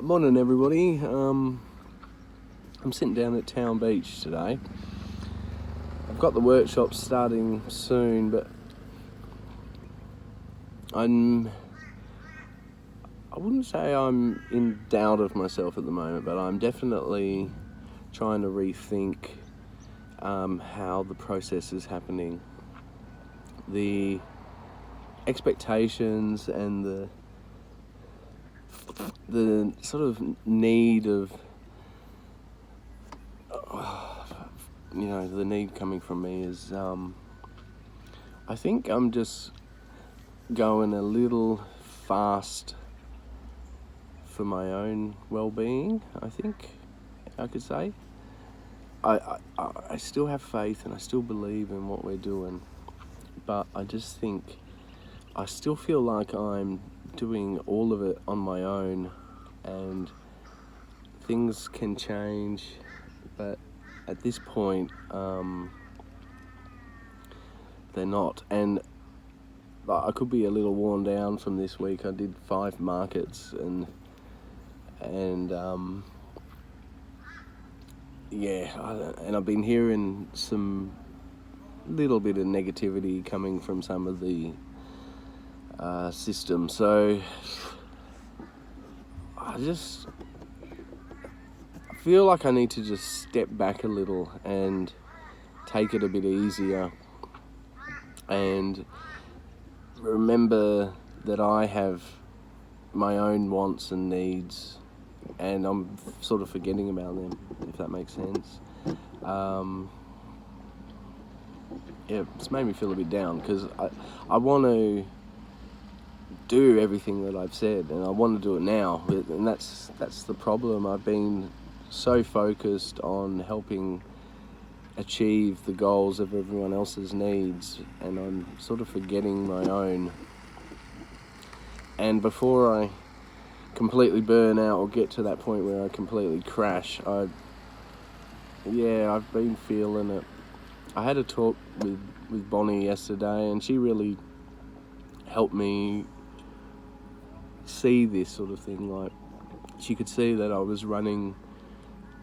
Morning, everybody. I'm sitting down at Town Beach today. I've got the workshop starting soon, but I wouldn't say I'm in doubt of myself at the moment, but I'm definitely trying to rethink how the process is happening. The expectations and the sort of need of the need coming from me is I think I'm just going a little fast for my own well-being. I think I could say I still have faith and I still believe in what we're doing, but I just think I still feel like I'm doing all of it on my own, and things can change, but at this point they're not. And I could be a little worn down from this week. I did 5 markets and I've been hearing some little bit of negativity coming from some of the system. So I feel like I need to just step back a little and take it a bit easier and remember that I have my own wants and needs, and I'm sort of forgetting about them, if that makes sense. It's made me feel a bit down because I want to do everything that I've said, and I want to do it now, and that's the problem. I've been so focused on helping achieve the goals of everyone else's needs, and I'm sort of forgetting my own. And before I completely burn out or get to that point where I completely crash, I've been feeling it. I had a talk with Bonnie yesterday, and she really helped me see this sort of thing. Like, she could see that I was running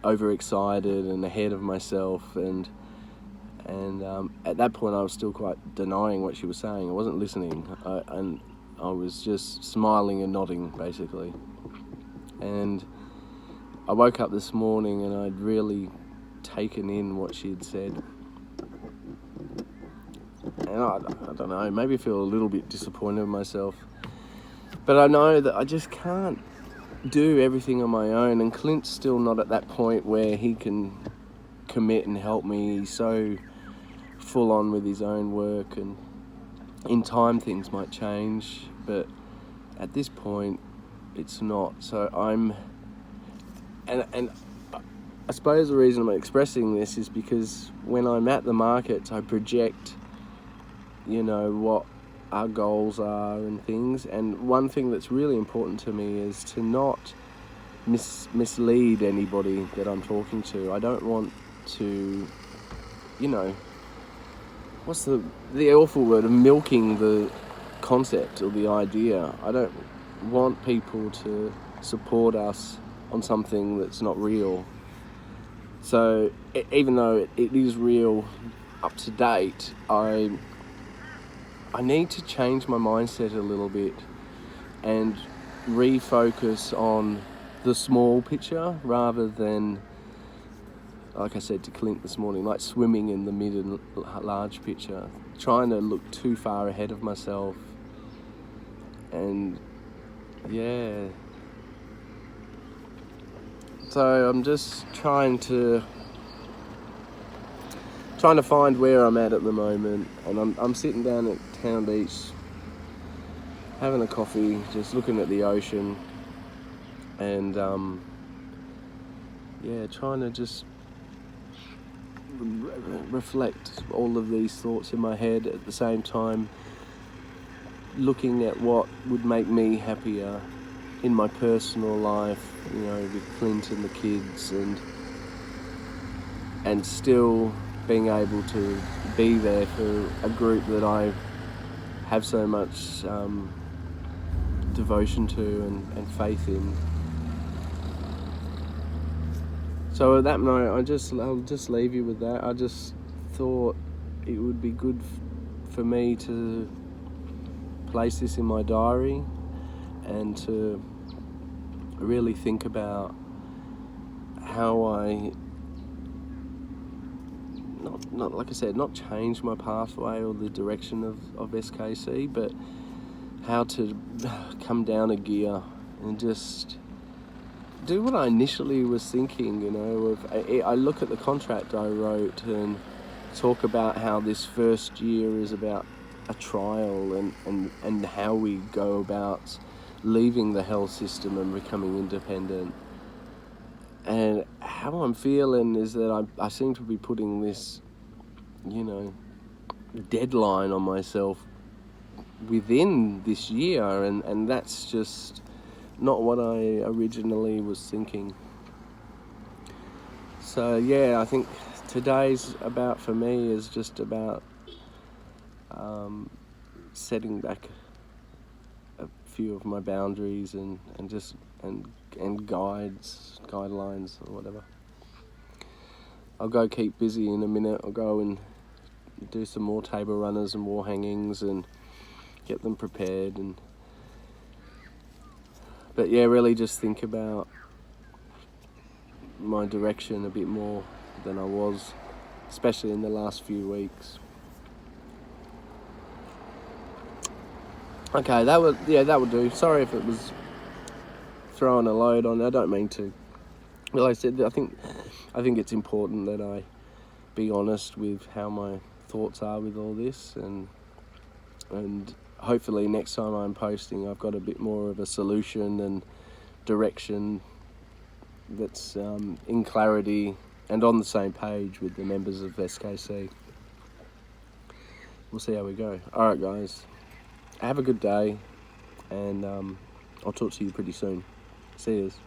overexcited and ahead of myself, and at that point I was still quite denying what she was saying. I wasn't listening, and I was just smiling and nodding, basically. And I woke up this morning and I'd really taken in what she had said. And I don't know, maybe I feel a little bit disappointed in myself. But I know that I just can't do everything on my own, and Clint's still not at that point where he can commit and help me. He's so full on with his own work, and in time things might change, but at this point it's not. So and I suppose the reason I'm expressing this is because when I'm at the markets I project what our goals are and things, and one thing that's really important to me is to not mislead anybody that I'm talking to. I don't want to, what's the awful word of milking the concept or the idea. I don't want people to support us on something that's not real. So even though it is real up to date, I need to change my mindset a little bit and refocus on the small picture rather than, like I said to Clint this morning, like swimming in the mid and large picture, trying to look too far ahead of myself. And so I'm just trying to find where I'm at the moment, and I'm sitting down at Town Beach having a coffee, just looking at the ocean, and trying to just reflect all of these thoughts in my head at the same time, looking at what would make me happier in my personal life, with Clint and the kids, and still being able to be there for a group that I have so much devotion to and faith in. So at that note, I'll just leave you with that. I just thought it would be good for me to place this in my diary and to really think about how I, not like I said, not change my pathway or the direction of SKC, but how to come down a gear and just do what I initially was thinking, you know. I look at the contract I wrote and talk about how this first year is about a trial and how we go about leaving the health system and becoming independent. And how I'm feeling is that I seem to be putting this, you know, deadline on myself within this year, and that's just not what I originally was thinking. So yeah, I think today's about, for me, is just about setting back a few of my boundaries and guidelines or whatever. I'll go keep busy in a minute. I'll go and do some more table runners and wall hangings and get them prepared, but yeah, really just think about my direction a bit more than I was, especially in the last few weeks. Okay, that would do. Sorry if it was throwing a load on. I don't mean to. Like I said, I think it's important that I be honest with how my thoughts are with all this, and hopefully next time I'm posting, I've got a bit more of a solution and direction that's in clarity and on the same page with the members of SKC. We'll see how we go. All right, guys. Have a good day, and I'll talk to you pretty soon. See yous.